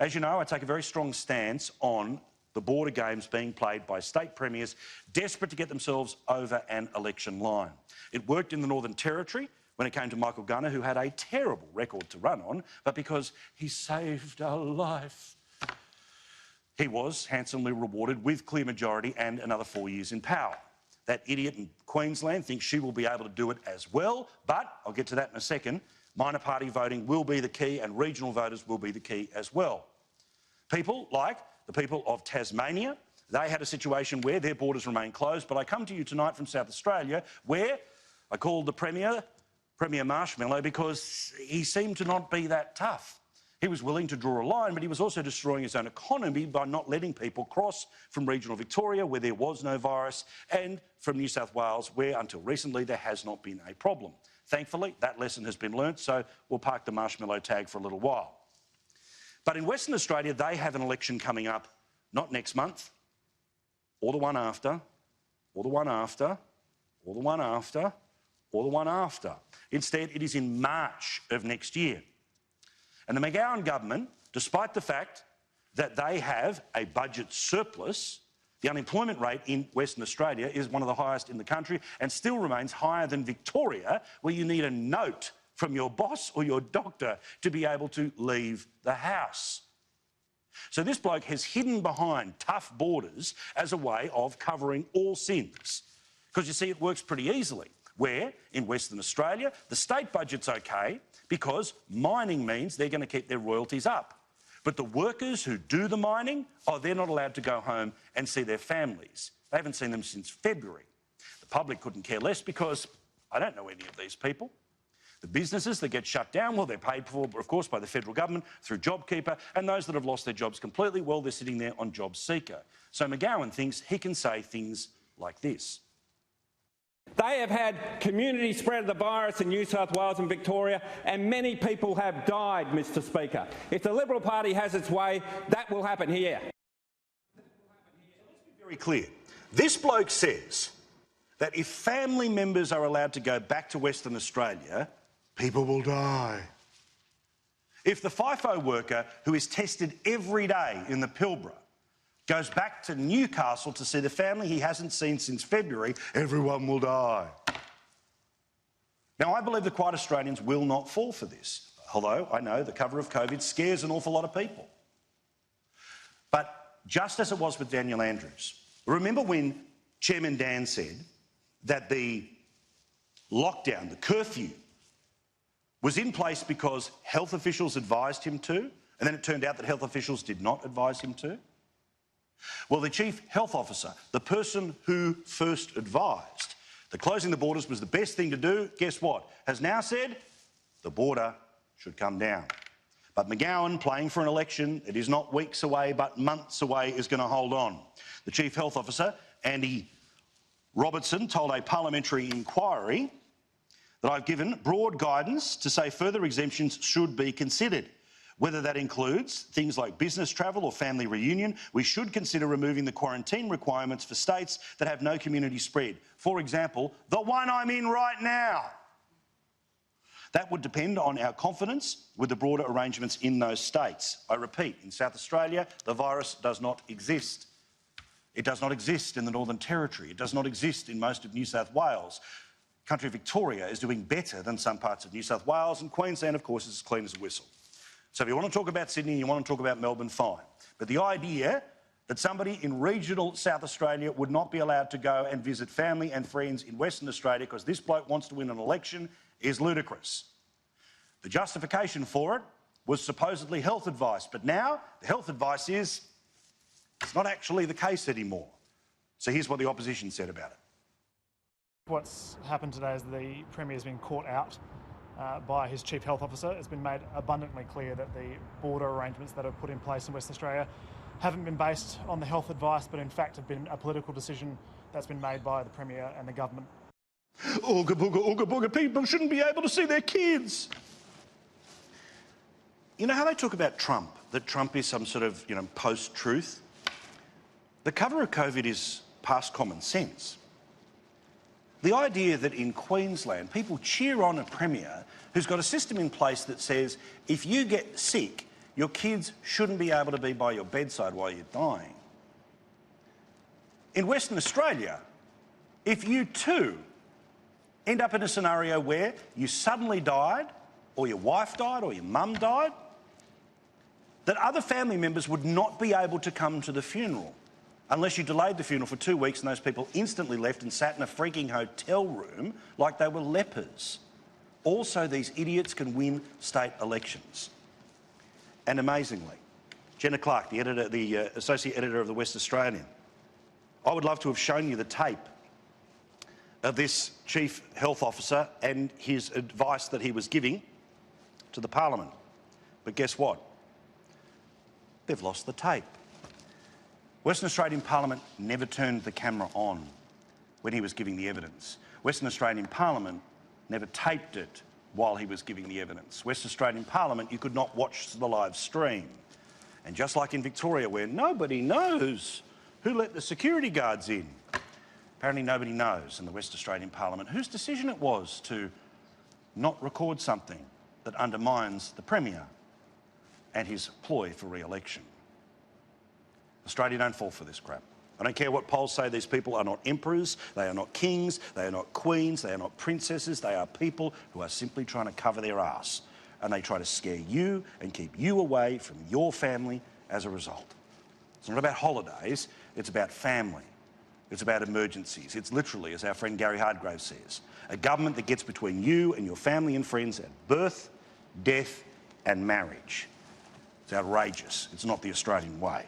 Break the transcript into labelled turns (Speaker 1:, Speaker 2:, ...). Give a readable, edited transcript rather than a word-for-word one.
Speaker 1: As you know, I take a very strong stance on the border games being played by state premiers desperate to get themselves over an election line. It worked in the Northern Territory when it came to Michael Gunner, who had a terrible record to run on, but because he saved a life, he was handsomely rewarded with clear majority and another 4 years in power. That idiot in Queensland thinks she will be able to do it as well, but I'll get to that in a second. Minor party voting will be the key and regional voters will be the key as well. People like the people of Tasmania, they had a situation where their borders remain closed, but I come to you tonight from South Australia where I called the Premier Marshmallow because he seemed to not be that tough. He was willing to draw a line, but he was also destroying his own economy by not letting people cross from regional Victoria, where there was no virus, and from New South Wales, where until recently there has not been a problem. Thankfully, that lesson has been learnt, so we'll park the marshmallow tag for a little while. But in Western Australia, they have an election coming up, not next month, or the one after, or the one after, or the one after, or the one after. Instead, it is in March of next year. And the McGowan government, despite the fact that they have a budget surplus, the unemployment rate in Western Australia is one of the highest in the country and still remains higher than Victoria, where you need a note from your boss or your doctor to be able to leave the house. So this bloke has hidden behind tough borders as a way of covering all sins. Because you see, it works pretty easily. Where, in Western Australia, the state budget's okay because mining means they're going to keep their royalties up. But the workers who do the mining, they're not allowed to go home and see their families. They haven't seen them since February. The public couldn't care less because I don't know any of these people. The businesses that get shut down, well, they're paid for, of course, by the federal government through JobKeeper, and those that have lost their jobs completely, well, they're sitting there on JobSeeker. So McGowan thinks he can say things like this.
Speaker 2: They have had community spread of the virus in New South Wales and Victoria, and many people have died, Mr Speaker. If the Liberal Party has its way, that will happen here.
Speaker 1: Let's be very clear. This bloke says that if family members are allowed to go back to Western Australia, people will die. If the FIFO worker who is tested every day in the Pilbara goes back to Newcastle to see the family he hasn't seen since February, everyone will die. Now, I believe that quiet Australians will not fall for this, although I know the cover of COVID scares an awful lot of people. But just as it was with Daniel Andrews, remember when Chairman Dan said that the lockdown, the curfew, was in place because health officials advised him to, and then it turned out that health officials did not advise him to? Well, the Chief Health Officer, the person who first advised that closing the borders was the best thing to do, guess what? Has now said the border should come down. But McGowan, playing for an election that is not weeks away but months away, is going to hold on. The Chief Health Officer, Robertson, told a parliamentary inquiry that I've given broad guidance to say further exemptions should be considered. Whether that includes things like business travel or family reunion, we should consider removing the quarantine requirements for states that have no community spread. For example, the one I'm in right now. That would depend on our confidence with the broader arrangements in those states. I repeat, in South Australia, the virus does not exist. It does not exist in the Northern Territory. It does not exist in most of New South Wales. Country Victoria is doing better than some parts of New South Wales, and Queensland, of course, is as clean as a whistle. So if you want to talk about Sydney and you want to talk about Melbourne, fine. But the idea that somebody in regional South Australia would not be allowed to go and visit family and friends in Western Australia because this bloke wants to win an election is ludicrous. The justification for it was supposedly health advice, but now the health advice is it's not actually the case anymore. So here's what the opposition said about it.
Speaker 3: What's happened today is the Premier has been caught out by his Chief Health Officer. It's been made abundantly clear that the border arrangements that are put in place in Western Australia haven't been based on the health advice, but in fact have been a political decision that's been made by the Premier and the government.
Speaker 1: Ooga booga, people shouldn't be able to see their kids. You know how they talk about Trump, that Trump is some sort of, post-truth? The cover of COVID is past common sense. The idea that in Queensland people cheer on a Premier who's got a system in place that says if you get sick, Your kids shouldn't be able to be by your bedside while you're dying. In Western Australia, if you too end up in a scenario where you suddenly died, or your wife died, or your mum died, that other family members would not be able to come to the funeral unless you delayed the funeral for 2 weeks and those people instantly left and sat in a freaking hotel room like they were lepers. Also, these idiots can win state elections. And amazingly, Jenna Clark, the associate editor of the West Australian, I would love to have shown you the tape of this chief health officer and his advice that he was giving to the parliament. But guess what? They've lost the tape. Western Australian Parliament never turned the camera on when he was giving the evidence. Western Australian Parliament never taped it while he was giving the evidence. Western Australian Parliament, you could not watch the live stream. And just like in Victoria, where nobody knows who let the security guards in, apparently nobody knows in the West Australian Parliament whose decision it was to not record something that undermines the Premier and his ploy for re-election. Australia don't fall for this crap. I don't care what polls say. These people are not emperors, they are not kings, they are not queens, they are not princesses. They are people who are simply trying to cover their ass, and they try to scare you and keep you away from your family as a result. It's not about holidays, it's about family. It's about emergencies. It's literally, as our friend Gary Hardgrave says, a government that gets between you and your family and friends at birth, death and marriage. It's outrageous. It's not the Australian way.